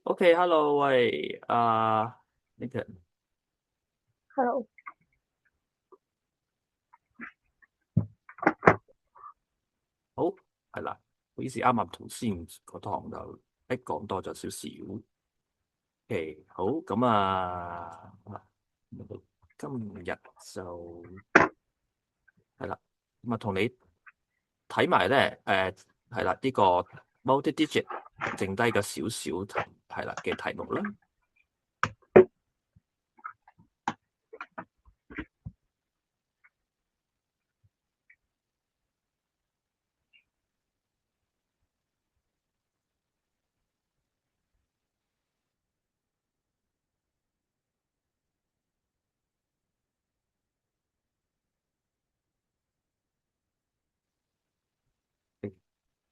OK，Hello，喂，呢個 Hello，好係啦，唔好意思，啱啱頭先個堂就講多咗少少。OK，好咁今日就係啦，咁同你睇埋咧，係啦呢個 multi-digit 剩低嘅少少題係啦嘅題目啦。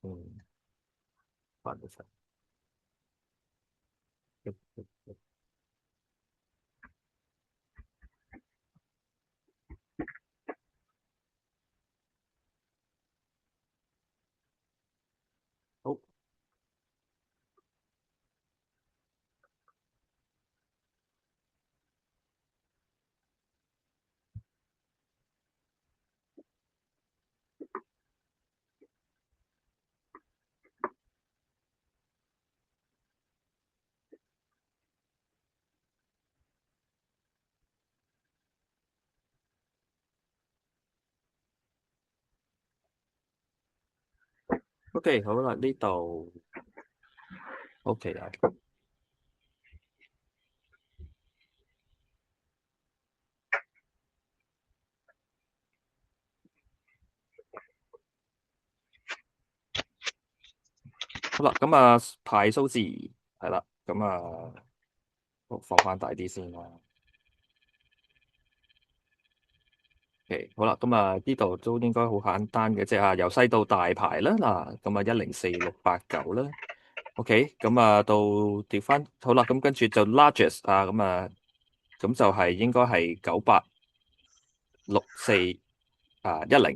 嗯，煩到實。好，OK，好啦，呢度 OK 啦。好啦，排數字係啦，放翻大啲先啦。OK，好啦，呢度都應該好簡單嘅啫啊，由細到大排啦嗱，104,689啦。OK，到調翻好啦，跟住就 largest 啊，咁就係應該係986410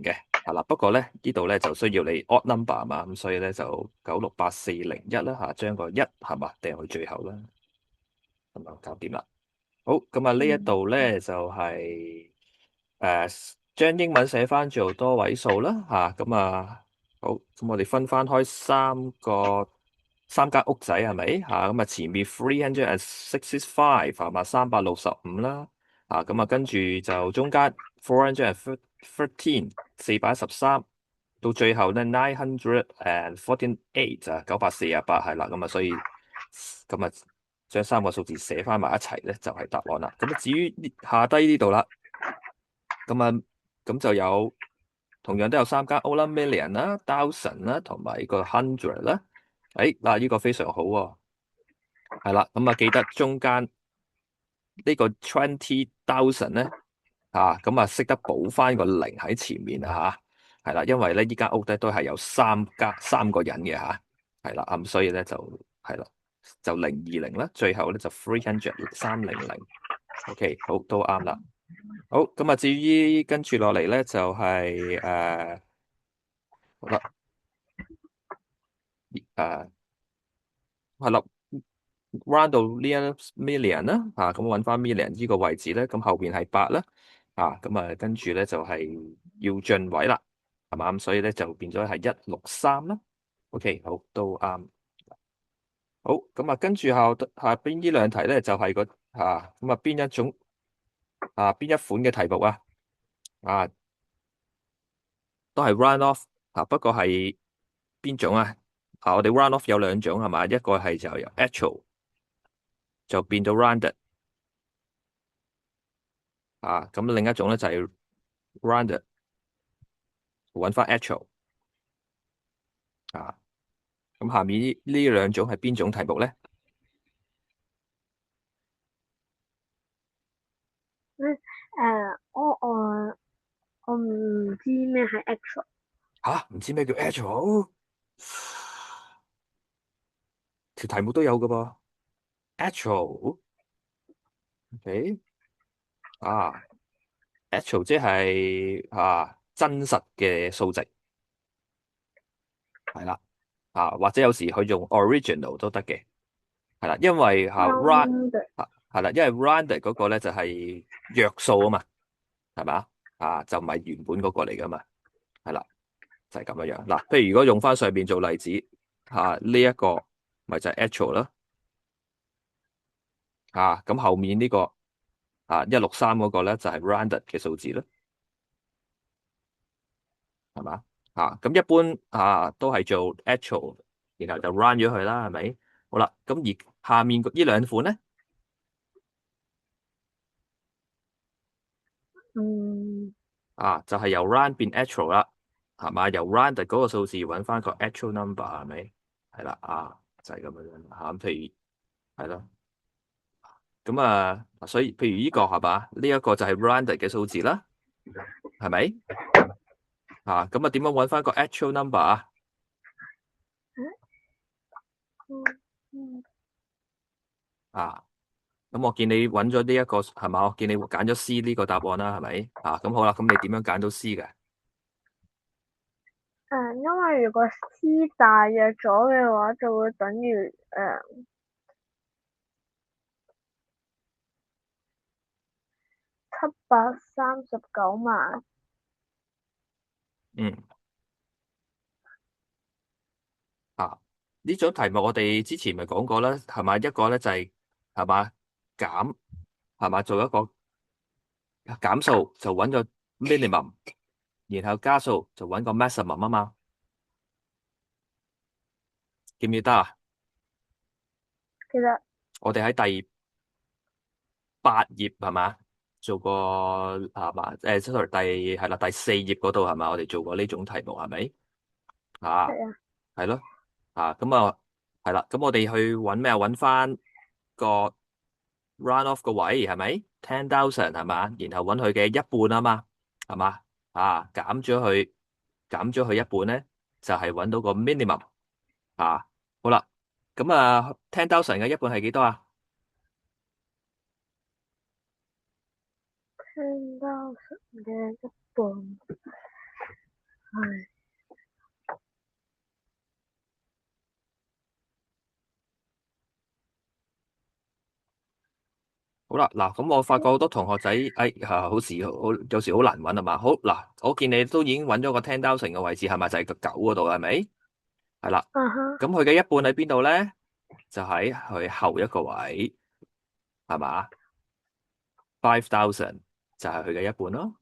嘅係啦。不過咧呢度咧就需要你 odd number 啊嘛，咁所以咧就968401啦嚇，將個一係嘛掟去最後啦，咁啊搞掂啦。好，呢一度咧就係將英文寫翻做多位數啦吓，好，咁我哋分翻開三間屋仔係咪吓？前面 365係嘛365啦，跟住就中間413413，到最後咧948948係啦，所以將三個數字寫翻埋一齊咧，就係答案啦。至於下低呢度啦，咁就有同樣都有三間屋啦，million 啦、thousand 啦，同埋個 hundred 啦。嗱，呢個非常好喎。係啦，記得中間呢個 20,000咧，識得補翻個零喺前面啊吓。係啦，因為咧呢間屋咧都係有三個人嘅吓。係啦，咁所以咧就係啦，就020啦，最後咧就300。OK，好，都啱啦。好，至於跟住落嚟咧就係好啦，係啦，round 到呢一 million 啦，咁揾翻 million 呢個位置咧，咁後邊係8啦，跟住咧就係要進位啦。係嘛？咁所以咧就變咗係163啦。OK，好，都啱。好，咁啊，跟住下邊呢兩題咧就係咁啊邊一種邊一款嘅題目啊？啊，都係 run off 不過係邊種啊？我哋 run off 有兩種係嘛？一個係就由 actual 就變到 rounded 咁另一種咧就係 rounded 揾翻 actual 啊。咁下面呢兩種係邊種題目咧？我唔知咩係 actual。唔知咩叫 actual？條題目都有噶噃 actual。OK 啊，actual 即係真實嘅數值係啦或者有時佢用 original 都得嘅係啦，因為run rounded。係啦，因為 rounded 嗰個咧就係約數啊嘛，係咪就唔係原本嗰個嚟噶嘛，係啦，就係咁樣樣嗱。譬如如果用翻上邊做例子呢一個咪就係 actual 啦咁後面呢個163嗰個咧就係 rounded 嘅數字啦，係嘛咁一般都係做 actual，然後就 run 咗佢啦，係咪？好啦，咁而下面呢兩款咧嗯就係由 run 變 actual 啦，係嘛？由 rounded 嗰個數字揾翻個 actual number 係咪？係啦就係咁樣樣咁譬如係咯，咁所以譬如呢個係嘛？呢一個就係 rounded 嘅數字啦，係咪？咁點樣揾翻個 actual number 嗯嗯咁我見你揾咗呢一個係嘛？我見你揀咗 C 呢個答案啦，係咪？咁好啦，咁你點樣揀到 C 嘅？因為如果 C 大約咗嘅話，就會等於739萬。嗯呢種題目我哋之前咪講過啦，係嘛？一個咧就係嘛減係嘛？做一個減數就揾個 minimum，然後加數就揾個 maximum 啊嘛，記唔記得其實我哋喺第8頁係嘛做過係嘛？sorry，係啦第4頁嗰度係嘛？我哋做過呢種題目係咪係啊。係咯咁係啦，咁我哋去揾咩揾翻個 run off 個位係咪10,000係嘛？然後揾佢嘅一半啊嘛，係嘛減咗佢一半咧，就係揾到個 minimum 好啦，咁10,000嘅一半係幾多啊？聽到嘅一半係好啦，嗱，咁我發覺好多同學仔，有時好難揾啊嘛。好嗱，我見你都已經揾咗個10,000嘅位置，係咪就係個9嗰度係咪？係啦，哈咁佢嘅一半喺邊度咧？就喺佢後一個位，係嘛？5,000就係佢嘅一半咯。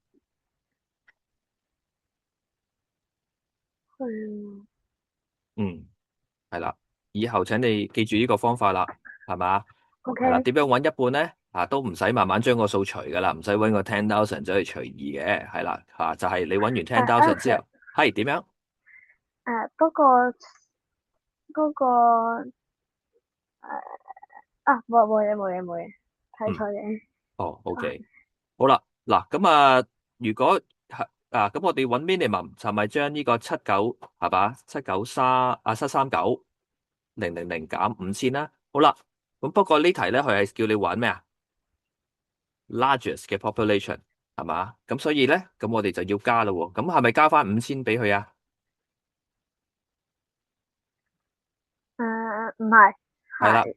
係嗯，係啦，以後請你記住呢個方法啦，係嘛？係啦，OK。點樣揾一半咧？都唔使慢慢將個數除噶啦，唔使揾個10,000走去除2嘅，係啦，就係你揾完10,000之 Alfred。後，係點樣？不過冇嘢，睇嗯。錯嘢。哦啊，OK，好啦，嗱，咁如果咁我哋揾 minimum 就咪將呢個79係嘛739,739,000減5000啦。好啦，咁不過呢題咧佢係叫你揾咩largest 嘅 population 係嘛？咁所以咧，咁我哋就要加啦喎。咁係咪加翻5000俾佢啊？唔係。係啦，係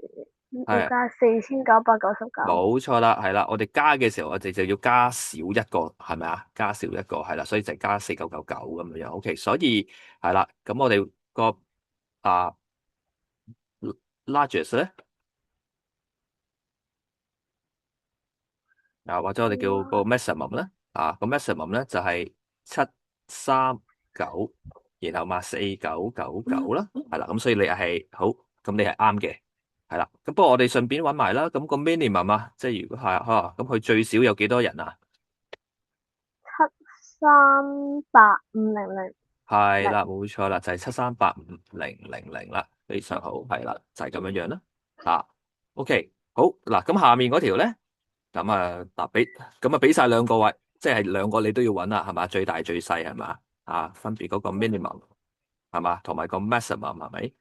要係。加4999。冇錯啦，係啦，我哋加嘅時候，我哋就要加少一個，係咪啊？加少一個，係啦，所以就加4999咁樣樣。OK，所以係啦，咁我哋個啊 largest 咧或者我哋叫個 maximum 咧個 maximum 咧就係739，然後嘛4999啦，係啦，咁所以你係好，咁你係啱嘅，係啦。咁不過我哋順便揾埋啦，咁個 minimum 即係如果係咁佢最少有幾多人啊？738500零。係啦，冇錯啦，就係7385000啦，非常好，係啦，就係咁樣樣啦。OK，好嗱，咁下面嗰條咧，俾晒兩個位，即係兩個你都要揾啦，係嘛？最大最細係嘛？分別嗰個 minimum 係嘛，同埋個 maximum 係咪？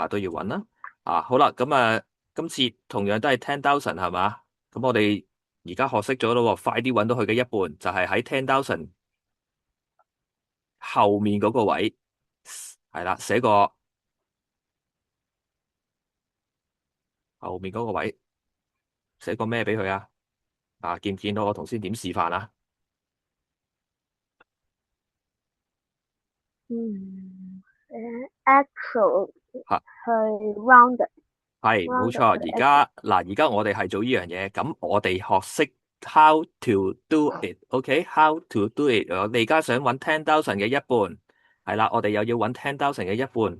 都要揾啦。好啦，咁今次同樣都係10,000係嘛？咁我哋而家學識咗咯喎，快啲揾到佢嘅一半，就係喺10,000後面嗰個位，係啦，寫個後面嗰個位，寫個咩俾佢啊？見唔見到我頭先點示範啊？actual 吓，去 rounded 係冇 rounded 錯。去 actual。而家我哋係做呢樣嘢，咁我哋學識 how to do it，OK？How to do it？我哋而家想揾10,000嘅一半，係啦，我哋又要揾10,000嘅一半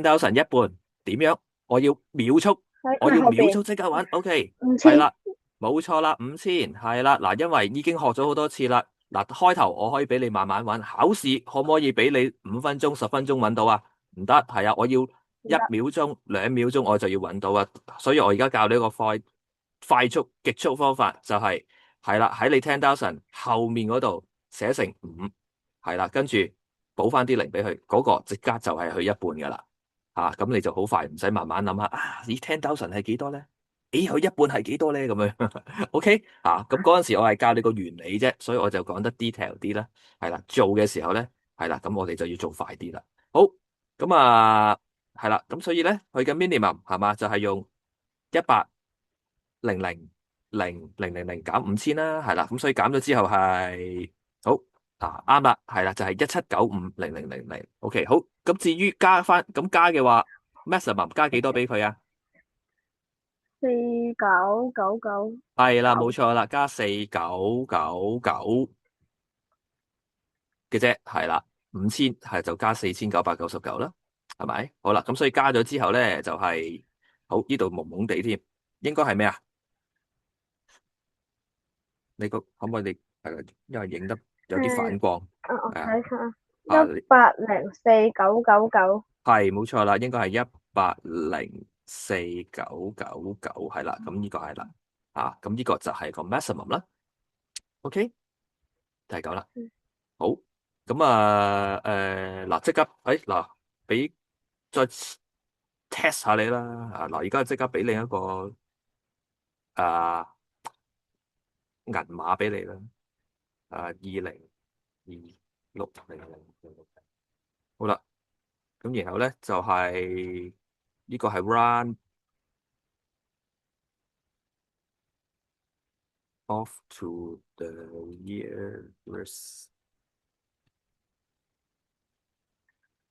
，10,000一半點樣？我要秒速，喺我要秒佢後邊速即刻揾，OK？係5000。啦，冇錯啦，5000係啦，嗱，因為已經學咗好多次啦。嗱，開頭我可以俾你慢慢揾，考試可唔可以俾你5分鐘、10分鐘揾到啊？唔得，係啊，我要1秒鐘、2秒鐘我就要揾到啊！所以我而家教你一個快速極速方法，就係啦，喺你10,000後面嗰度寫成5，係啦，跟住補翻啲零俾佢，嗰個即刻就係佢一半噶啦。咁你就好快，唔使慢慢諗下咦10,000係幾多咧？咦，佢一半係幾多咧？咁樣，OK 咁嗰陣時我係教你個原理啫，所以我就講得 detail 啲啦。係啦，做嘅時候咧，係啦，咁我哋就要做快啲啦。好，咁係啦，咁所以咧，佢嘅 minimum 係嘛，就係用1,800,000,000減5000啦，係啦，咁所以減咗之後係好啱啦，係啦，就係1,795,000,000。OK，好，咁至於加嘅話，maximum 加幾多俾佢啊？係啦，冇4999。錯啦，加4999嘅啫，係啦，5000係就加4,999啦，係咪？好啦，咁所以加咗之後咧，就係好呢度蒙蒙地添，應該係咩啊？你可唔可以因為影得有啲反光，我係啊，睇下，啊，104,999。係冇錯啦，應該係104,999係啦，咁呢個係啦，咁呢個就係個 maximum 啦，OK，就係咁啦。好，咁嗱，即刻，嗱，俾再 test 下你啦，嗱，而家即刻俾你一個啊銀碼俾你啦，202600，好啦，咁然後咧就係呢個係 run off to the nearest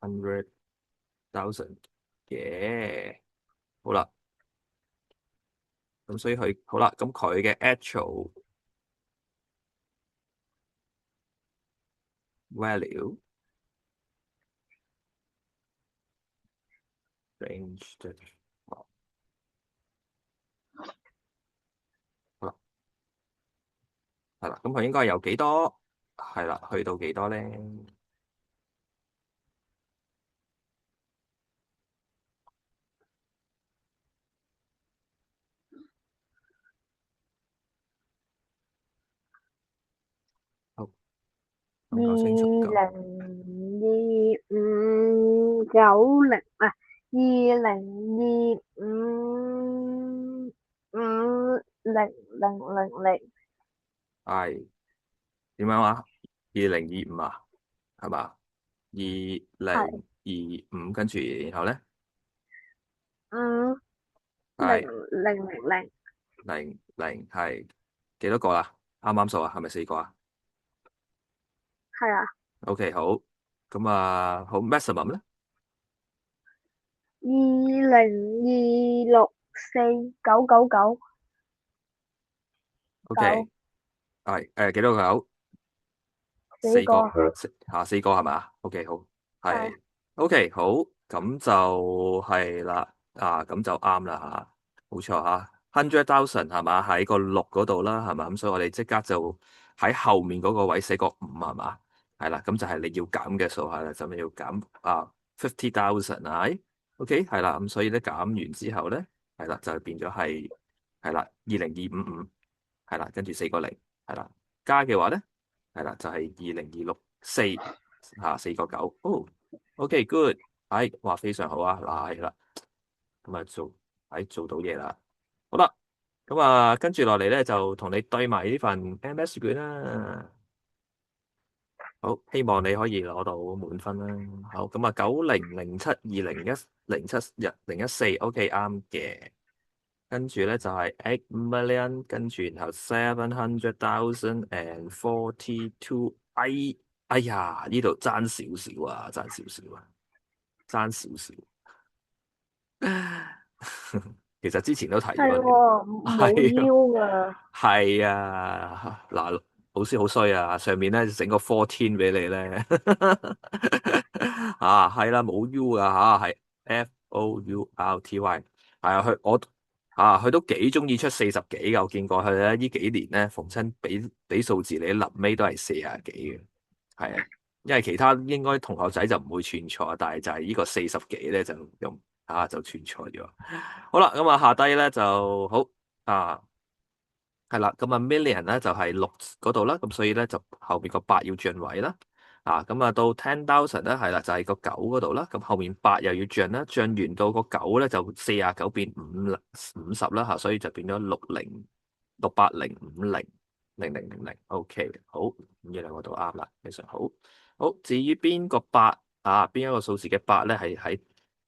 100,000嘅，好啦，咁所以好啦，咁佢嘅 actual value range 好啦，係啦，咁佢應該有幾多？係啦，去到幾多咧？好，二咁搞清楚零夠。2590啊，20255000。係點樣啊？2025係嘛？二零係二五跟住然後咧五零係零零零，00係幾多個啦？啱啱數啊？係咪4個啊係啊，？OK 好，咁啊好 maximum 咧？OK 20249999係幾多個九？四個，四個4個係嘛？OK 好係係 OK 好，咁就係啦咁就啱啦冇錯100,000係嘛？喺個6嗰度啦係嘛？咁所以我哋即刻就喺後面嗰個位寫個5係嘛？係啦，咁就係你要減嘅數係啦，就咪要減50,000OK 係啦，咁所以咧減完之後咧係啦，就變咗係啦20255係啦，跟住4個零係啦，加嘅話咧。係啦，就係202644個9哦，OK good，哇非常好啊，嗱係啦，咁啊做到嘢啦，好啦，咁啊跟住落嚟咧就同你對埋呢份 MS 卷啦，好，希望你可以攞到滿分啦，好，咁啊900720107104，OK 啱嘅。跟住咧就係8,000,000，跟住然後700,000 and 42，哎呀，呢度爭少少啊，爭少少啊，爭少少。其實之前都提係咗你啦，喎，冇係啊，腰㗎，係啊，嗱，老師好衰啊，上面咧整個 fourteen 俾你咧，係啦，冇 U 噶係 FOURTY，係啊，佢都幾中意出40幾噶，我見過佢咧呢幾年咧逢親俾數字你，臨尾都係40幾嘅，係啊，因為其他應該同學仔就唔會串錯，但係就係呢個40幾咧就用就串錯咗。好啦，咁啊下低咧就好啊。係啦，咁啊 million 咧就係6嗰度啦，咁所以咧就後面個8要進位啦，咁啊到 10,000咧係啦，就係個9嗰度啦，咁後面8又要進啦，進完到個9咧就49變50啦所以就變咗680500000，好，咁呢兩個都啱啦，非常好。好，至於邊個八邊一個數字嘅8咧係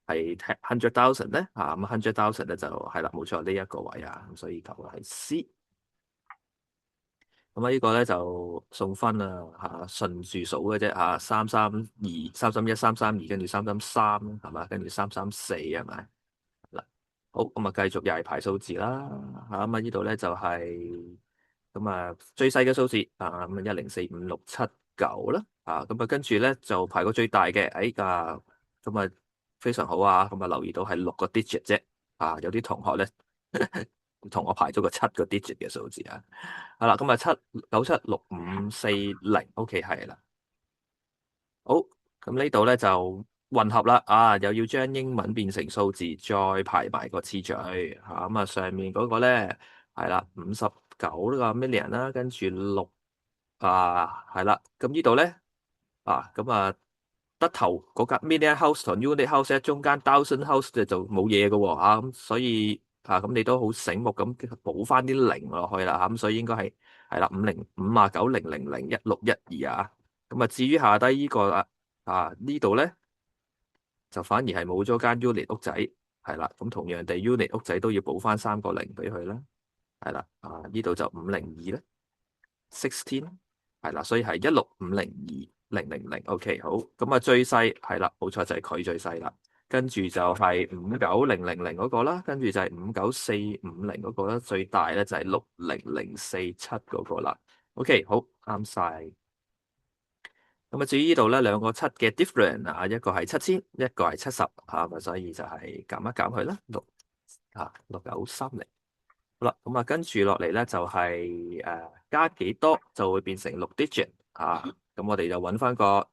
100,000咧咁 100,000咧就係啦，冇錯呢一個位咁所以就係 C。咁呢個咧就送分順住數嘅啫332、331、332，跟住333係嘛，跟住334係咪？嗱，好，咁啊繼續又係排數字啦咁呢度咧就係咁最細嘅數字咁104567啦咁跟住咧就排個最大嘅咁非常好咁留意到係6個 digit 啫有啲同學咧同我排咗個7個 digit 嘅數字好啦，咁7976540，OK 係啦。好，咁呢度咧就混合啦，又要將英文變成數字，再排埋個次序咁上面嗰個咧係啦59呢個 million 啦，跟住6係啦，咁呢度咧咁得頭嗰間 million house 同 unit house 咧，中間 thousand house 就冇嘢嘅喎咁所以咁你都好醒目咁補翻啲零落去啦咁所以應該係啦50590001612咁至於下低呢個呢度咧就反而係冇咗間 unit 屋仔係啦，咁同樣地 unit 屋仔都要補翻3個零俾佢啦，係啦呢度就502啦16係啦，所以係1650200，OK 好，咁最細係啦，冇錯就係佢最細啦，跟住就係59000嗰個啦，跟住就係59450嗰個啦，最大咧就係60047嗰個啦，OK 好啱晒。咁至於呢度咧兩個7嘅 different 一個係7000，一個係70所以就係減一減佢啦，6930。好啦，咁跟住落嚟咧就係加幾多就會變成6 digit 咁我哋就揾翻個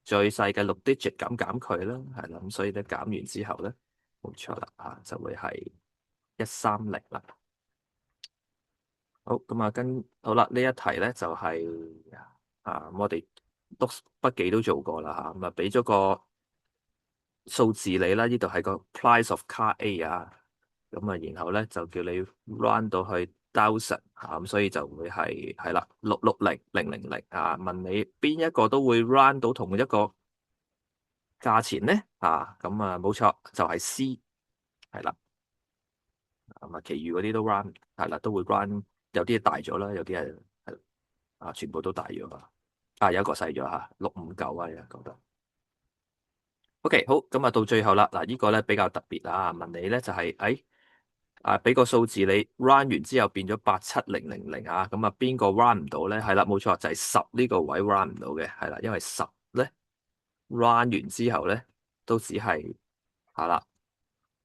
最細嘅6 digit 減佢啦，係啦，咁所以咧減完之後咧，冇錯啦就會係130啦。好，咁好啦，呢一題咧就係我哋督筆記都做過啦咁俾咗個數字你啦，呢度係個 price of car A咁然後咧就叫你 run 到去 thousand 咁所以就會係啦660000問你邊一個都會 run 到同一個價錢咧咁冇錯就係 C 係啦。咁啊，其餘嗰啲都 run 係啦，都會 run，有啲大咗啦，有啲係全部都大咗啊，有一個細咗嚇，659啊，覺得。OK，好，咁啊到最後啦，嗱、呢個咧比較特別啦，問你咧就係、俾個數字你 run 完之後變咗87000啊，咁啊邊個 run 唔到咧？係啦，冇錯，就係10呢個位 run 唔到嘅，係啦，因為10咧 run 完之後咧都只係啦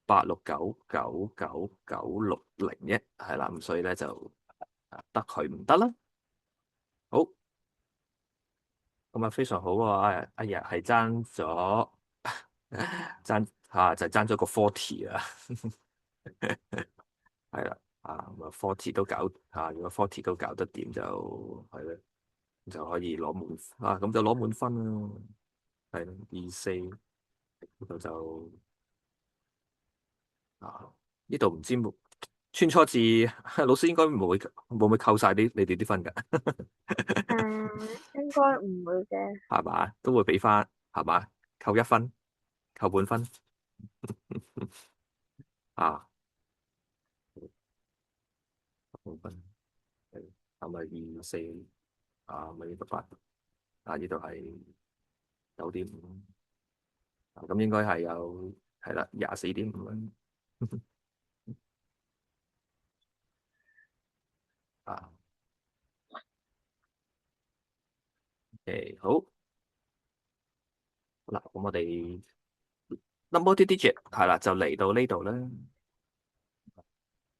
869999601，係啦，咁所以咧就得佢唔得啦。好，咁啊非常好喎，哎呀係爭咗就係爭咗個 40啊。係啦，咁啊 40都搞如果40都搞得掂就係啦，就可以攞滿咁就攞滿分啦。係啦24呢度就呢度唔知穿錯字，老師應該唔會扣晒你哋啲分㗎，應該唔會嘅。係嘛？都會俾翻係嘛？扣1分，扣半分啊，扣半分係咪24咪呢度8呢度係9.5。咁應該係有係啦24.5分啊。好嗱，咁我哋 number 啲 digit 係啦，就嚟到呢度啦。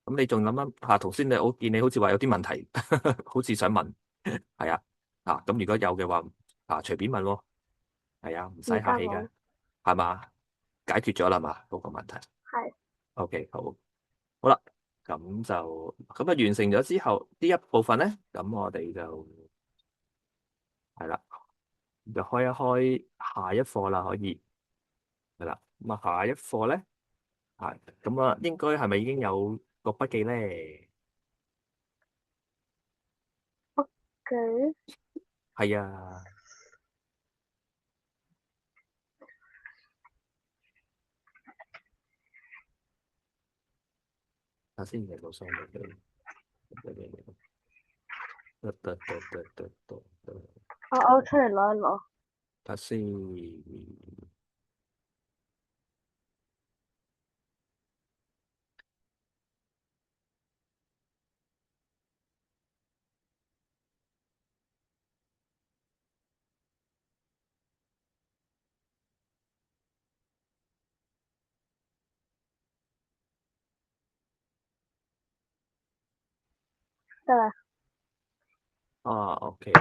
咁你仲諗諗頭先我見你好似話有啲問題，好似想問，係啊，咁如果有嘅話，隨便問喎，係啊，唔使而客氣嘅，家冇。係嘛？解決咗啦嘛，嗰個問題。係。OK，好啦，咁完成咗之後，呢一部分咧，咁我哋就係啦，就開一開下一課啦，可以係啦。咁下一課咧。咁應該係咪已經有個筆記咧？佢係啊，頭先嚟到上嚟嘅，得得得得得得得，我出嚟攞一攞。睇下先，得啦。OK，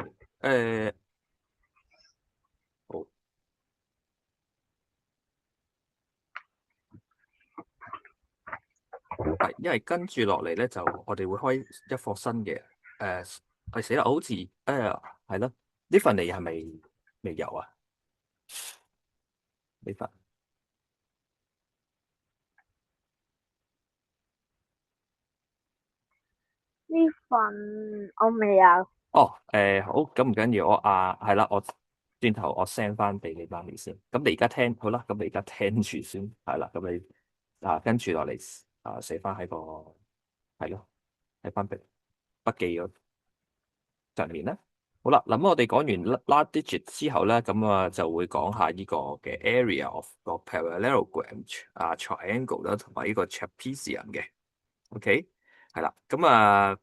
好，係，因為跟住落嚟咧，就我哋會開一課新嘅，死啦，好似係咯，呢份你係咪未有啊？呢份？呢份我未有。哦，好，咁唔緊要，係啦，我轉頭我 send 翻俾你媽咪先。咁你而家聽，好啦，咁你而家聽住先，係啦，咁你跟住落嚟寫翻喺個係咯，喺翻筆記嗰上面啦。好啦，嗱咁我哋講完 last digit 之後咧，咁就會講下呢個嘅 area of 個 parallelogram triangle 啦，同埋呢個 trapezium 嘅。OK，係啦，咁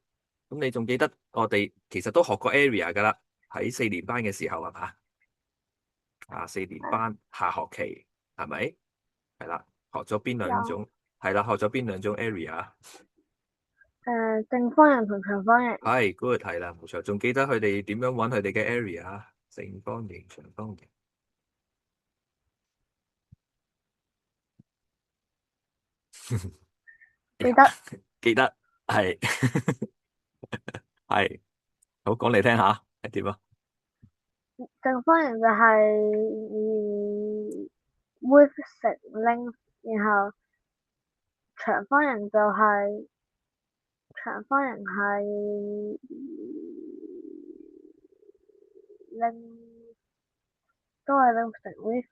你仲記得我哋其實都學過 area 噶啦，喺4年班嘅時候係嘛？4年班下學期係咪？係啦，學咗邊兩有。種？係啦，學咗邊兩種 area？正方形同長方形。係 good，係啦，冇錯。仲記得佢哋點樣揾佢哋嘅 area？正方形、長方形。哎呀，記得。記得係係，好講嚟聽下係點啊？正方形就係width 乘 length，然後長方形就係長方形係 length 都係 length 乘 width。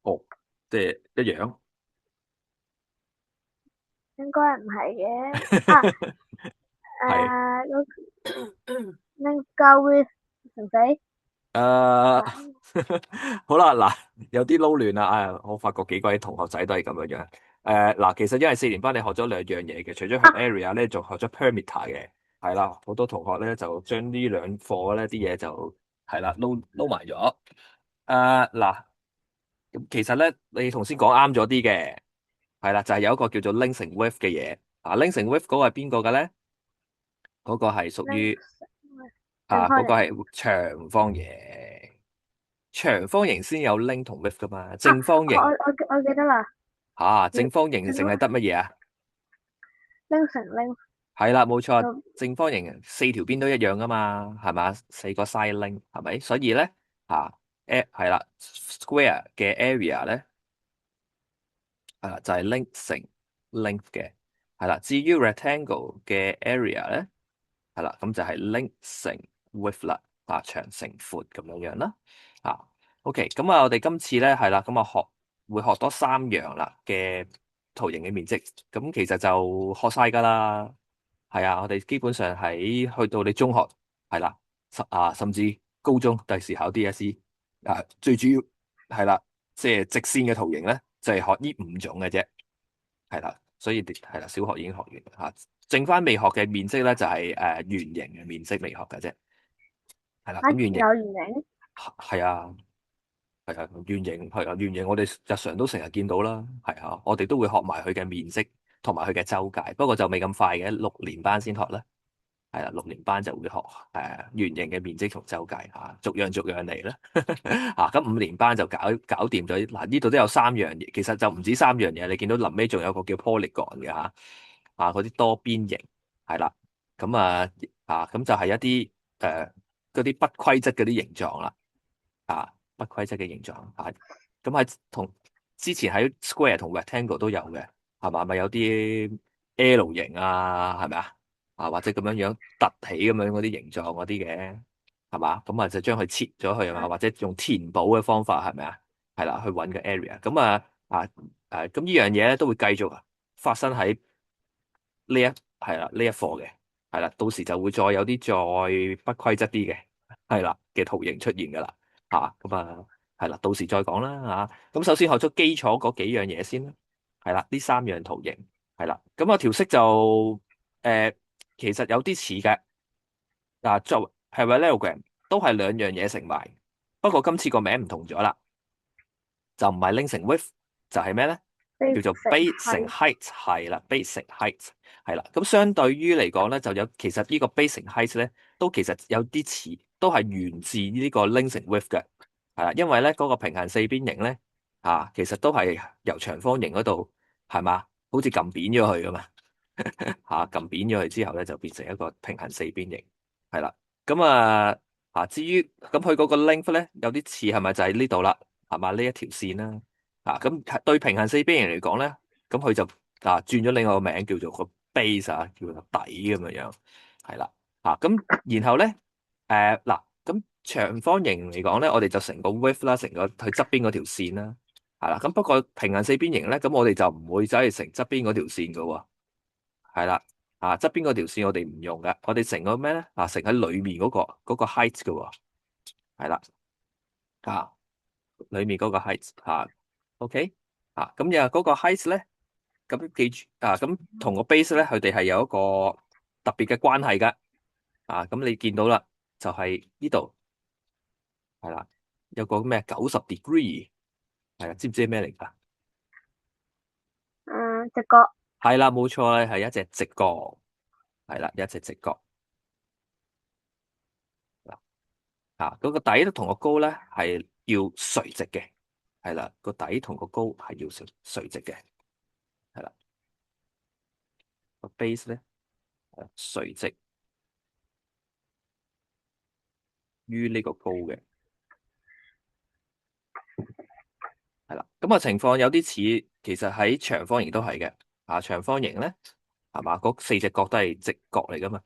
哦，即係一樣。應該唔係嘅。啊，係嗰 link 交 with 成死誒，啊好啦，嗱，有啲撈亂啦，我發覺幾個同學仔都係咁樣樣。嗱，其實因為4年班你學咗兩樣嘢嘅，除咗學 啊 area 咧，仲學咗 perimeter 嘅，係啦，好多同學咧就將呢兩課咧啲嘢就係啦撈埋咗。嗱，咁其實咧你頭先講啱咗啲嘅，係啦，就係有一個叫做 length and width 嘅嘢。length and width 嗰個係邊個嘅咧？嗰個係屬 link 於嗰個正方形係長方形。長方形先有 length 同 width 噶嘛，正方形我記得啦，正方形淨係得乜嘢啊？link 乘 link 係啦，冇錯，就正方形四條邊都一樣噶嘛，係嘛？四個 side length 係咪？所以咧係啦，square 嘅 area 咧就係 length 乘 length 嘅，係啦。至於 rectangle 嘅 area 咧係啦，咁就係 length 乘 width 啦，長乘闊咁樣樣啦。OK，咁我哋今次咧係啦，咁會學多3樣啦嘅圖形嘅面積，咁其實就學晒㗎啦。係啊，我哋基本上去到你中學係啦，甚至高中第時考 DSE 最主要係啦，即係直線嘅圖形咧，就係學呢5種嘅啫，係啦，所以係啦，小學已經學完剩翻未學嘅面積咧就係圓形嘅面積未學嘅啫，係啦，咁圓形有圓形。係啊。係啊，圓形我哋日常都成日見到啦，係啊，我哋都會學埋佢嘅面積同埋佢嘅周界，不過就未咁快嘅，6年班先學啦，係啦，6年班就會學圓形嘅面積同周界逐樣逐樣嚟啦，咁5年班就搞掂咗，嗱呢度都有3樣嘢，其實就唔止3樣嘢，你見到臨尾仲有個叫 polygon 嘅嗰啲多邊形係啦，咁就係一啲嗰啲不規則嗰啲形狀啦。不規則嘅形狀咁喺之前喺 square 同 rectangle 都有嘅，係嘛？咪有啲 L 型係咪或者咁樣樣凸起咁樣嗰啲形狀嗰啲嘅，係嘛？咁就將佢切咗去或者用填補嘅方法係咪係啦，去揾個 area。咁咁呢樣嘢咧都會繼續發生喺呢一課嘅，係啦，到時就會再有啲再不規則啲嘅，係啦嘅圖形出現噶啦。係啦，到時再講啦咁首先學咗基礎嗰幾樣嘢先啦，係啦，呢3樣圖形係啦，咁條式就其實有啲似嘅作為 parallelogram 都係兩樣嘢乘埋，不過今次個名唔同咗啦，就唔係 length 乘 width，就係咩咧？叫 base 做 乘 base 乘 height height 係啦，base 乘 height 係啦。咁相對於嚟講咧，其實呢個 base 乘 height 咧，都其實有啲似，都係源自呢個 length 乘 width 嘅，係啦。因為咧嗰個平行四邊形咧其實都係由長方形嗰度係嘛，好似撳扁咗佢噶嘛撳扁咗佢之後咧，就變成一個平行四邊形係啦。咁至於咁佢嗰個 length 咧，有啲似係咪就係呢度啦？係嘛，呢一條線啦。咁對平行四邊形嚟講咧，咁佢就轉咗另外個名叫做個 base 叫做底咁樣樣，係啦咁然後咧咁長方形嚟講咧，我哋就成個 width 啦，成個佢側邊嗰條線啦，係啦。咁不過平行四邊形咧，咁我哋就唔會走去乘側邊嗰條線噶喎，係啦側邊嗰條線我哋唔用噶，我哋乘個咩咧乘喺裏面嗰個 height 噶喎，係啦裏面嗰個 height OK 咁又嗰個 height 咧，咁記住咁同個 base 咧，佢哋係有一個特別嘅關係噶咁你見到啦，就係呢度係啦，有個咩90 degree 係啊，知唔知咩嚟噶？直角係啦，冇錯啦，係一隻直角，係啦，一隻直角嗰個底同個高咧係要垂直嘅，係啦，個底同個高係要垂直嘅，係啦，個 base 咧垂直於呢個高嘅。係啦，咁情況有啲似，其實喺長方形都係嘅。長方形咧，係嘛？嗰4隻角都係直角嚟噶嘛。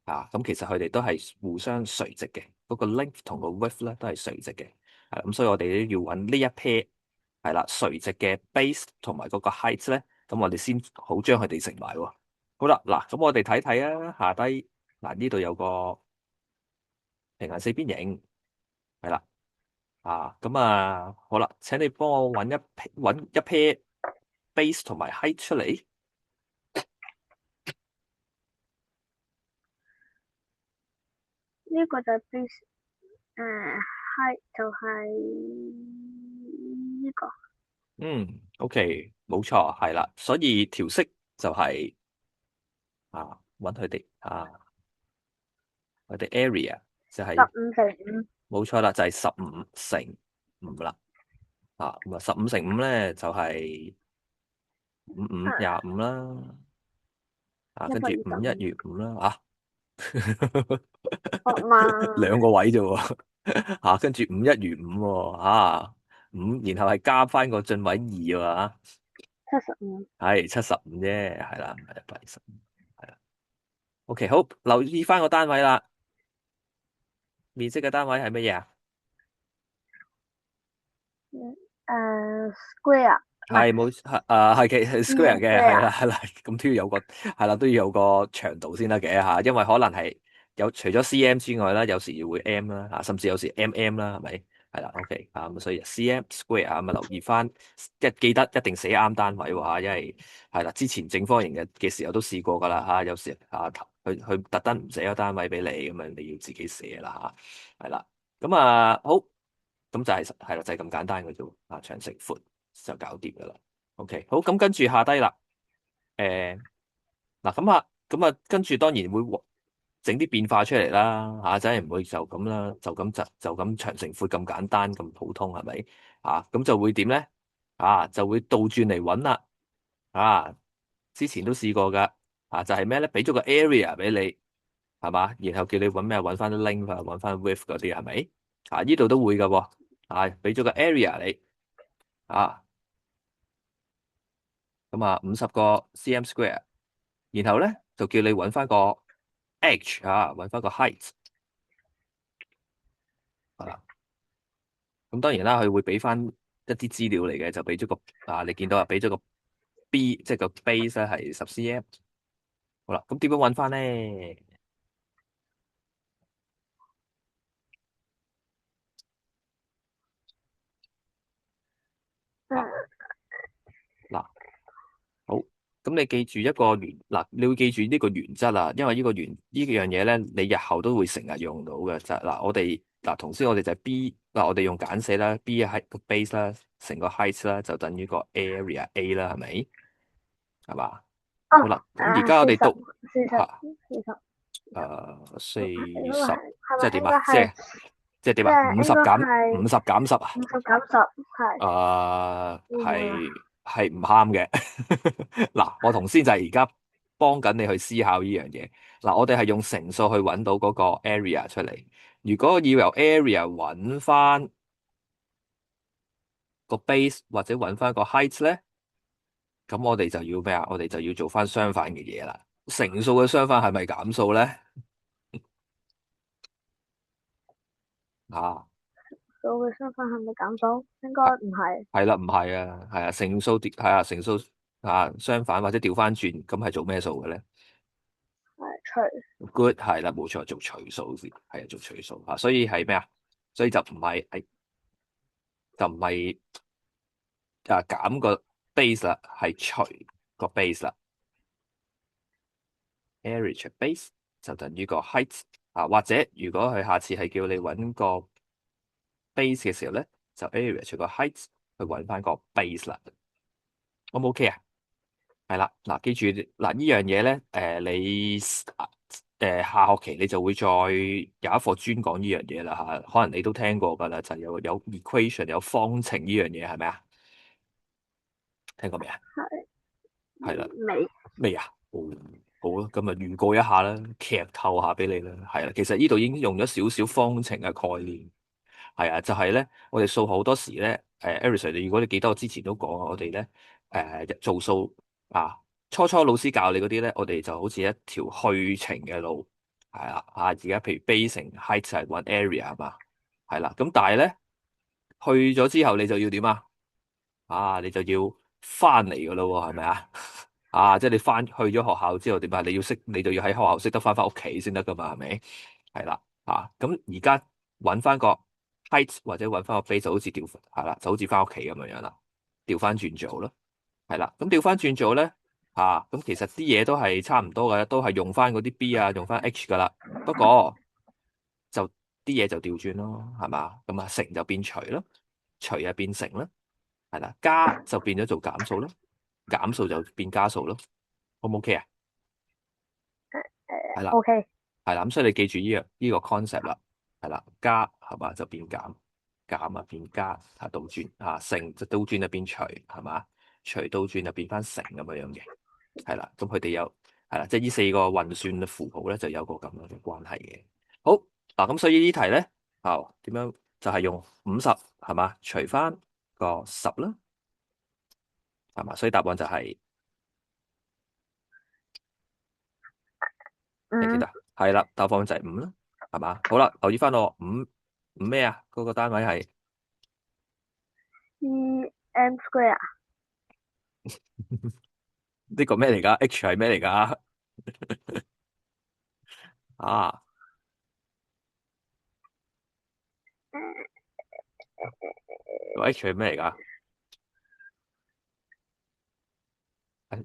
咁其實佢哋都係互相垂直嘅，嗰個 length 同個 width 咧都係垂直嘅。咁所以我哋都要揾呢一 pair 係啦，垂直嘅 base 同埋嗰個 height 咧，咁我哋先好將佢哋乘埋喎。好啦，嗱，咁我哋睇睇啊，下低嗱呢度有個平行四邊形，係啦，咁好啦，請你幫我揾一 pair base 同埋 height 出嚟。呢個就係 base，height 就係呢個。OK，冇錯，係啦，所以調色就係揾佢哋我哋 area 就係15×5。冇錯啦，就係15×5啦。咁啊15×5咧就係5525啦。一跟住百二十五。51/5啦。哦嘛，兩個位啫喎。跟住51/5喎。然後係加翻個進位2喎。75。係75啫，係啦，唔係125，係啦。OK，好，留意翻個單位啦。面積嘅單位係乜嘢啊？square，唔係 係冇係嘅 d square 嘅，係啦 square。係啦，咁都要有個係啦，都要有個長度先得嘅嚇，因為可能係除咗 cm 之外啦，有時會 m 啦甚至有時 mm 啦，係咪？係啦，OK 咁所以 cm square 咁留意翻，記得一定寫啱單位喎嚇，因為係啦，之前正方形嘅時候都試過㗎啦嚇，有時佢特登唔寫個單位俾你，咁啊你要自己寫啦嚇，係啦，咁好，咁就係啦，就係咁簡單嘅啫喎，長乘闊就搞掂㗎啦。OK，好，咁跟住下低啦。嗱咁啊，跟住當然會整啲變化出嚟啦，真係唔會就咁啦，就咁長乘闊咁簡單咁普通係咪？咁就會點咧？就會倒轉嚟揾啦。之前都試過噶。就係咩咧？俾咗個 area 俾你，係嘛？然後叫你揾咩？揾翻 length 揾翻 width 嗰啲係咪？呢度都會噶喎。俾咗個 area 你。咁50個 cm square，然後咧就叫你揾翻個 h 揾翻個 height 啊。咁當然啦，佢會俾翻一啲資料嚟嘅，就俾咗個你見到俾咗個 b，即係個 base 咧係10 cm。好啦，咁點樣揾翻咧？啊嗱，好，咁你記住一個你要記住呢個原則啊，因為呢樣嘢咧，你日後都會成日用到嘅。就我哋頭先我哋就係 b，我哋用簡寫啦，b 係個 base 啦，成個 height 啦，就等於個 area A 啦，係咪？係嘛？哦，好啦，咁而家我四十哋讀四十吓四十。40，係咪應該即係點啊？即係係即係點啊？五即係應該十減係50減10啊？50×10係會唔會啊？係唔啱嘅。嗱，我頭先就係而家幫緊你去思考呢樣嘢。嗱，我哋係用乘數去揾到嗰個 area 出嚟。如果要由 area 揾翻個 base 或者揾翻個 height 咧，咁我哋就要咩啊？我哋就要做翻相反嘅嘢啦。乘數嘅相反係咪減數咧？啊，數嘅相反係咪減數？應該唔係。係啦，唔係啊，係啊，乘數相反或者調翻轉，咁係做咩數嘅咧除。？Good，係啦，冇錯，做除數先，係啊，做除數所以係咩啊？所以就唔係減個 base 啦，係除個 base 啦。area 除 base 就等於個 height 或者如果佢下次係叫你揾個 base 嘅時候咧，就 area 除個 height 去揾翻個 base 啦。O 唔 OK 啊？係啦，記住呢樣嘢咧，你下學期你就會再有一課專講呢樣嘢啦可能你都聽過噶啦，就係有 equation 有方程呢樣嘢係咪啊？聽過未啊？係啦，未。未啊？好啊，咁啊預告一下啦，劇透下俾你啦。係啦，其實呢度已經用咗少少方程嘅概念。係啊，就係咧，我哋數學好多時咧，Eric，你如果你記得我之前都講，我哋咧做數初老師教你嗰啲咧，我哋就好似一條去程嘅路，係啦而家譬如 base 乘 height 係揾 area 係嘛，係啦，咁但係咧去咗之後你就要點啊？你就要翻嚟噶咯喎，係咪啊？啊，即係你去咗學校之後點啊？你就要喺學校識得翻屋企先得噶嘛，係咪？係啦，咁而家揾翻個 height 或者揾翻個 base 就好似係啦，就好似翻屋企咁樣樣啦，調翻轉做咯，係啦。咁調翻轉做咧，咁其實啲嘢都係差唔多嘅，都係用翻嗰啲 B 啊，用翻 H 噶啦。不過就啲嘢就調轉咯，係嘛？咁啊，乘就變除咯，除啊變乘啦，係啦，加就變咗做減數咯，減數就變加數咯，好唔 OK 啊？係啦，OK，係啦，咁所以你記住呢個 concept 啦，係啦，加係嘛就變減，減啊變加，倒轉乘就倒轉就變除，係嘛？除倒轉就變翻乘咁樣樣嘅，係啦，咁佢哋有係啦，即係呢四個運算嘅符號咧就有個咁樣嘅關係嘅。好嗱，咁所以呢題咧，點樣就係用50係嘛，除翻個十啦，係嘛，所以答案就係你記五 得係啦，答案就係5啦，係嘛？好啦，留意翻我五咩啊？嗰個單位係。cm square 呢個咩嚟噶？H 係咩嚟噶？啊，個 H 係咩嚟噶？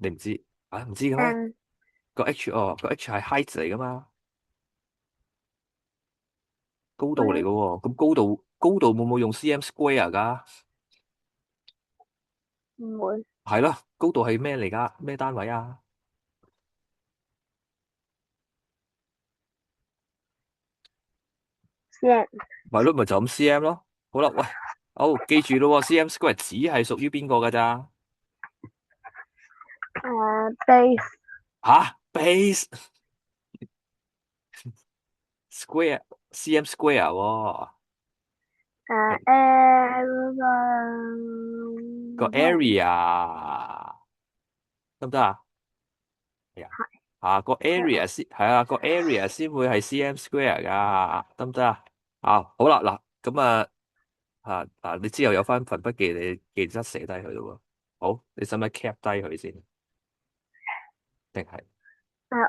你唔知唔知嘅咩？n 個 H 係 height 嚟噶嘛？高度嚟 square 噶喎。咁高度會唔會用 cm square 噶？唔會係咯，高度係咩嚟噶？咩單位啊？cm 係咯，咪就咁 cm 咯。好啦，喂，好記住咯，cm square 只係屬於邊個噶咋？base base square cm square 喎。個 area 得唔得啊？係啊，個 area 先係個 area 先會係 cm square 噶，得唔得啊？好啦，嗱咁你之後有翻份筆記，你記得寫低佢咯喎。好，你使唔使 cap 低佢先？定係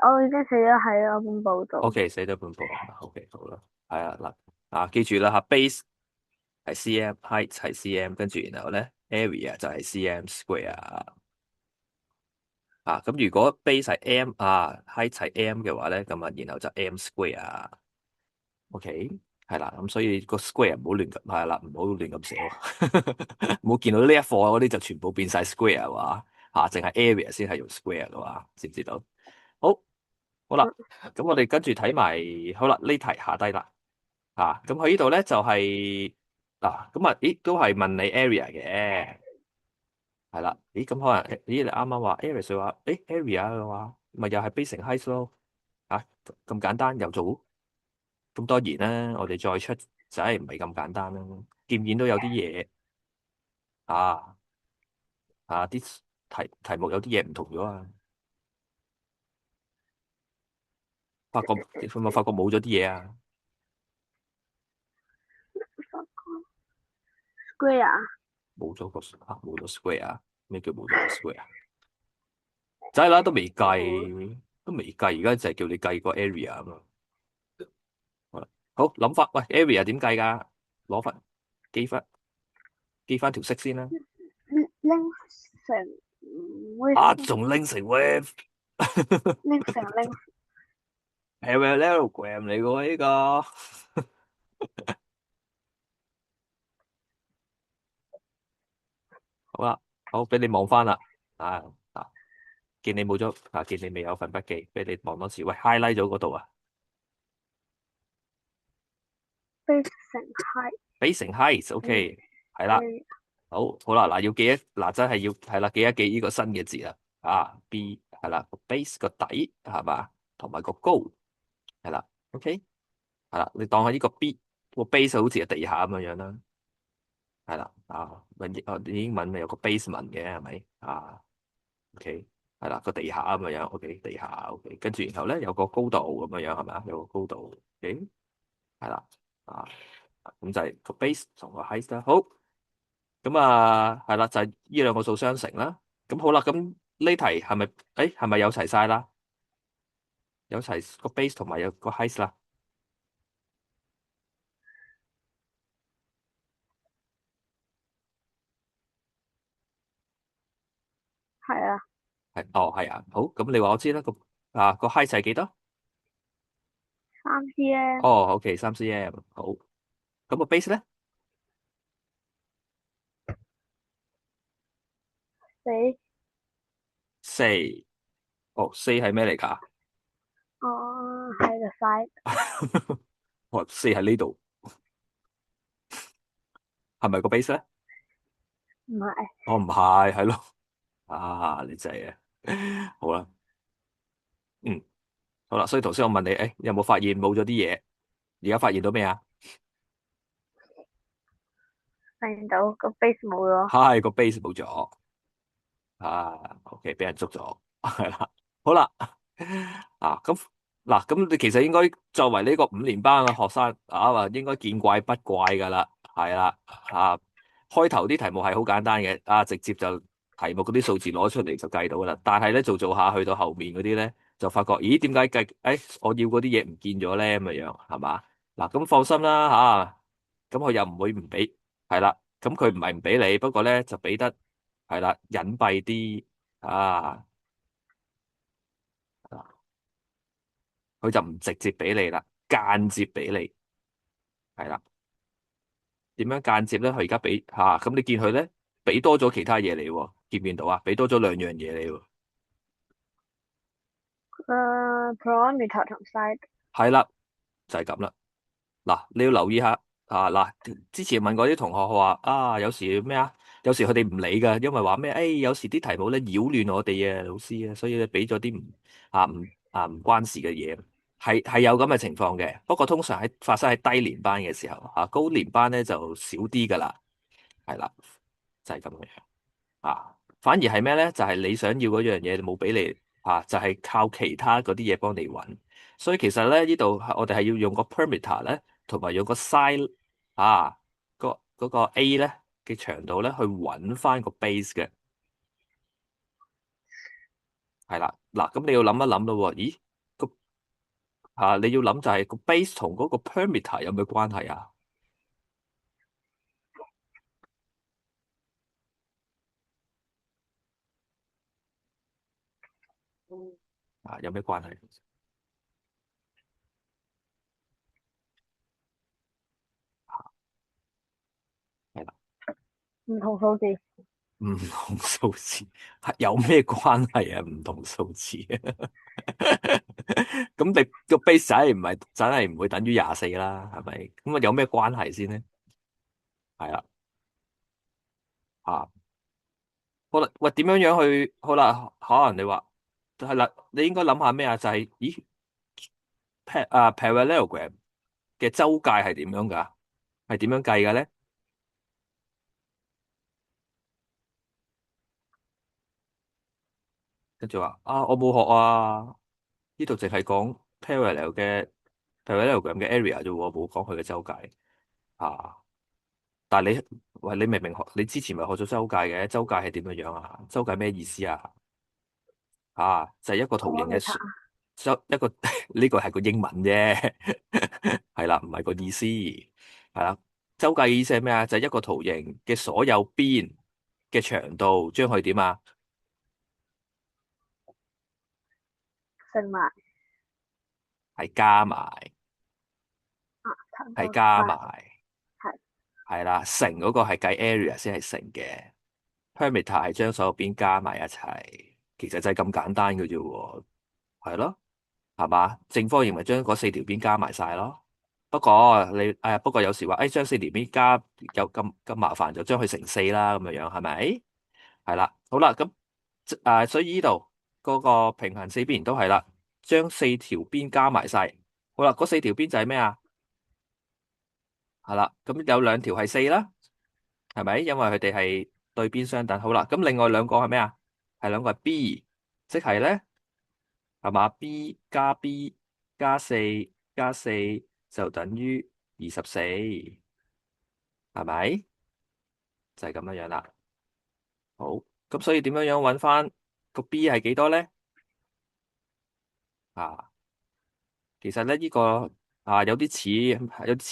我已經寫咗喺我本簿度。OK 寫咗半部係嘛？OK 好啦，係啊嗱記住啦base 係 cm，height 係 cm，跟住然後咧 area 就係 cm square。咁如果 base 係 m height 係 m 嘅話咧，咁然後就 m square。OK，係啦，咁所以個 square 唔好亂咁，係啦，唔好亂咁寫喎，唔好見到呢一課嗰啲就全部變晒 square 係嘛，淨係 area 先係用 square 嘅話，知唔知道？好，好啦，咁我哋跟住睇埋，好啦，呢題下低啦，咁佢呢度咧就係咁咦，都係問你 area 嘅，係啦，咦，咁可能，咦，你啱啱話 area 就話，area 嘅話，咪又係 base 乘 height 咯，咁簡單又做。咁當然啦，我哋再出就係唔係咁簡單啦。見唔見到有啲嘢啊啲題目有啲嘢唔同咗啊？發覺冇咗啲嘢啊？square 冇咗 square 啊？咩叫冇咗個 square 啊？就係啦，都未哦計，都未計，而家就係叫你計個 area 啊嘛。好啦，好諗法，喂，area 點計㗎？攞翻記翻條式先啦。length 乘 width 仲拎成 wave length 乘 length parallelogram 嚟嘅喎呢個。好啦，好俾你望翻啦，啊啊，見你冇咗見你未有份筆記，俾你望多次，喂，highlight 咗嗰度啊 base 乘 height ，base 乘 height，OK，係啦，area 好啦，嗱要記一真係要係啦，記一記呢個新嘅字啦，B 係啦，base 個底係嘛，同埋個高係啦，OK，係啦，你當下呢個 B 個 base 好似係地下咁樣樣啦，係啦，英文咪有個 basement 嘅係咪OK，係啦，個地下咁樣樣，OK，地下，OK，跟住然後咧有個高度咁樣樣係咪啊？有個高度，OK，係啦，咁就係個 base 同個 height 啦。好，咁啊，係啦，就係呢兩個數相乘啦。咁好啦，咁呢題係咪有齊晒啦？有齊個 base 同埋有個 height 啦。係啊，係啊，好，咁你話我知啦。個 height 係幾多？3cm，哦，OK，3cm，好。咁個 base 咧？4，四。哦，四係咩嚟㗎？哦，係個 side，哦，四喺呢度，係咪個 base 咧？唔係，哦，唔係，係咯。你真係嘅。好啦，嗯，好啦。所以頭先我問你，有冇發現冇咗啲嘢？而家發現到咩啊？發現到個 base 冇咗，係個 base 冇咗。OK，俾人捉咗，係啦。好啦，咁嗱，咁你其實應該作為呢個5年班嘅學生話應該見怪不怪噶啦，係啦。開頭啲題目係好簡單嘅，直接就題目嗰啲數字攞出嚟就計到噶啦。但係咧做下去到後面嗰啲咧，就發覺咦，點解我要嗰啲嘢唔見咗咧？咁嘅樣係嘛？嗱，咁放心啦咁佢又唔會唔俾。係啦，咁佢唔係唔俾你，不過咧就俾得係啦隱蔽啲。啊，佢就唔直接俾你啦，間接俾你。係啦。點樣間接咧？佢而家俾咁你見佢咧俾多咗其他嘢你喎，見唔見到啊？俾多咗兩樣嘢你喎。parameter 同 side，係啦，就係咁啦。嗱，你要留意下嗱，之前問過啲同學話有時咩啊？有時佢哋唔理噶，因為話咩？有時啲題目咧擾亂我哋啊，老師啊，所以咧俾咗啲唔關事嘅嘢，係有咁嘅情況嘅。不過通常發生喺低年班嘅時候高年班咧就少啲噶啦。係啦，就係咁嘅樣反而係咩咧？就係你想要嗰樣嘢冇俾你就係靠其他嗰啲嘢幫你揾。所以其實咧呢度我哋係要用個 perimeter 咧，同埋用個 side 嗰個 A 咧嘅長度咧去揾翻個 base 嘅。係啦。嗱，咁你要諗一諗咯喎。咦，個你要諗就係個 base 同嗰個 perimeter 有咩關係啊？有咩關係？係啦。唔同數字，唔同數字係有咩關係啊？唔同數字咁你個 base 仔唔係真係唔會等於24啦，係咪？咁啊有咩關係先咧？係啦。啊，好啦，喂，點樣樣去？好啦，可能你話係啦，你應該諗下咩啊？就係咦parallelogram 嘅周界係點樣噶？係點樣計嘅咧？跟住話我冇學啊，呢度淨係講 parallelogram 嘅 area 啫喎，冇講佢嘅周界啊。但係你明明你之前咪學咗周界嘅？周界係點樣樣啊？周界咩意思啊？就係一個圖形嘅parameter，一個呢個係個英文啫。係啦，唔係個意思。係啦，周界嘅意思係咩啊？就係一個圖形嘅所有邊嘅長度，將佢點啊？乘埋係加埋，差唔係多快，加埋。係係啦，乘嗰個係計 area 先係乘嘅，perimeter 係將所有邊加埋一齊，其實就係咁簡單嘅啫喎。係咯。係嘛？正方形咪將嗰4條邊加埋晒咯。不過有時話將四條邊加有咁麻煩，就將佢乘四啦，咁樣樣係咪？係啦。好啦，咁所以呢度嗰個平行四邊形都係啦，將四條邊加埋晒。好啦，嗰四條邊就係咩啊？係啦，咁有兩條係四啦，係咪？因為佢哋係對邊相等。好啦，咁另外兩個係咩啊？係兩個係 B，即係咧。係嘛？B 加 B 加四加四就等於24，係咪？就係咁樣樣啦。好，咁所以點樣樣揾翻個 B 係幾多咧？啊，其實咧呢個有啲似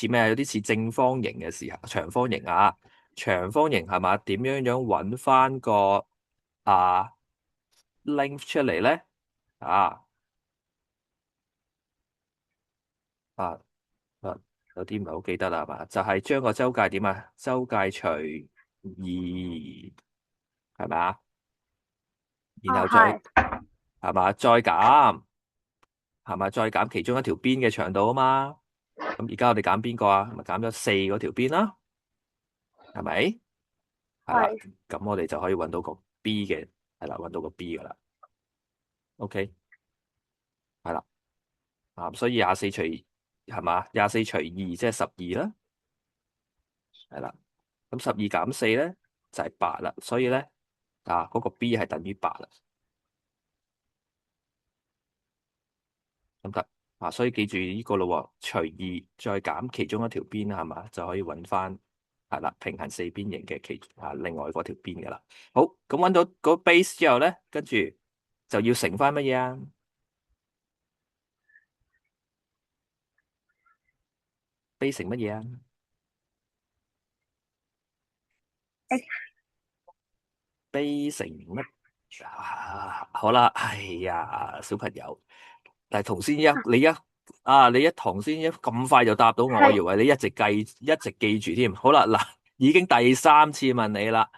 咩啊？有啲似正方形嘅時候，長方形啊，長方形係嘛？點樣樣揾翻個啊 length 出嚟咧？啊啊啊，有啲唔係好記得啦，係嘛？就係將個周界點啊？周界除二，係咪啊？然哦，後再係，係嘛？再減係咪？再減其中一條邊嘅長度啊嘛。咁而家我哋減邊個啊？咪減咗四嗰條邊啦，係咪？係啦，係，咁我哋就可以揾到個 B 嘅，係啦，揾到個 B 噶啦。OK，係啦，所以24除係嘛？24除2即係12啦，係啦。咁12減4咧就係8啦，所以咧嗰個 B 係等於8啦，咁得所以記住呢個咯喎，除2再減其中一條邊係嘛，就可以揾翻係啦平行四邊形嘅另外嗰條邊噶啦。好，咁揾到個 base 之後咧，跟住就要乘翻乜嘢啊？base 乘乜嘢啊？悲成乜好啦，哎呀，小朋友，但係你一堂先咁快就答到我以係，為你一直記住添。好啦，嗱，已經第三次問你啦，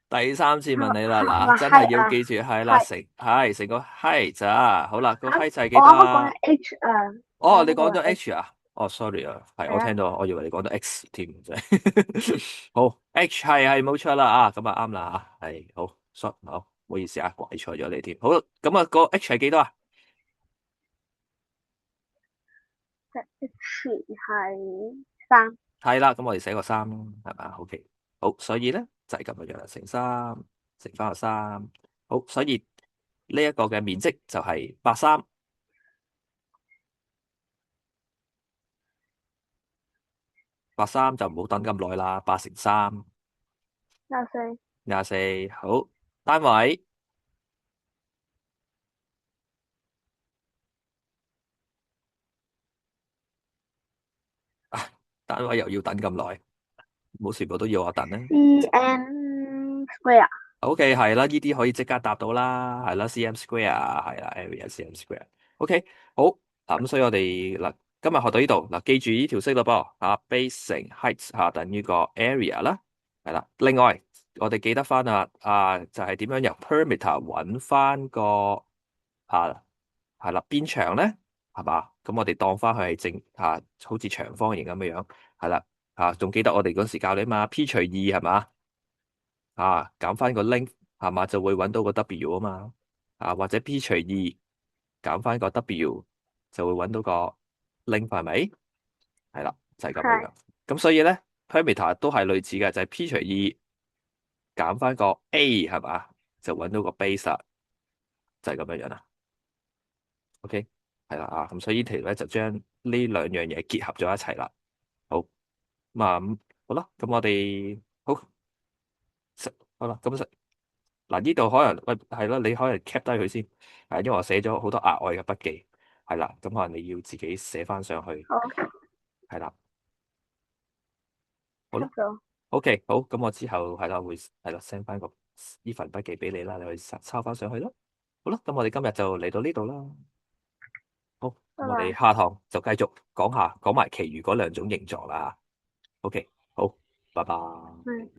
第三次問你啦，嗱，係咪真係係啊？要記住，係啦，係，成個閪咋，好啦，個啱，閪就係幾我多啊？啱啱講緊 H 啊，我哦，啱啱講緊 你講咗 H，H 啊？哦，sorry 啊，係係啊，我聽到，我以為你講咗 X 添，真係。好，H 係冇錯啦啊，咁啊啱啦吓，係好，sorry，好，唔好意思啊，怪錯咗你添。好，咁啊個 H 係幾多啊？即 H 係3，係啦，咁我哋寫個3咯，係嘛？OK，好，所以咧就係咁樣樣啦，乘3乘翻個3，好，所以呢一個嘅面積就係83，83就唔好等咁耐啦，8乘3，24，24，好，單位。單位又要等咁耐，唔好全部都要我等咧。cm square，OK，係啦，呢啲可以即刻答到啦，係啦，cm square 係啦，area cm square。OK，好嗱，咁所以我哋嗱今日學到呢度嗱，記住呢條式咯噃base 乘 height 等於個 area 啦，係啦。另外我哋記得翻就係點樣由 perimeter 揾翻個係啦邊長咧，係嘛？咁我哋當翻佢係好似長方形咁樣樣，係啦仲記得我哋嗰時教你嘛？P 除2係嘛？減翻個 length 係嘛，就會揾到個 W 啊嘛，或者 P 除2減翻個 W 就會揾到個 length 係咪？係啦，就係咁樣係，樣。咁所以咧 parameter 都係類似嘅，就係 P 除2減翻個 A 係嘛，就揾到個 base 啦，就係咁樣樣啦。OK，係啦咁所以呢條咧就將呢兩樣嘢結合咗一齊啦。好，好啦，咁我哋好啦，咁嗱，呢度可能喂係咯，你可能 cap 低佢先，因為我寫咗好多額外嘅筆記，係啦，咁可能你要自己寫翻上去，好，係啦，好啦出咗，，OK，好，咁我之後係啦會係啦 send 翻個呢份筆記俾你啦，你可以抄翻上去咯，好啦，咁我哋今日就嚟到呢度啦，好，咁我哋拜拜。下堂就繼續講埋其餘嗰兩種形狀啦，OK，好，拜拜。嗯。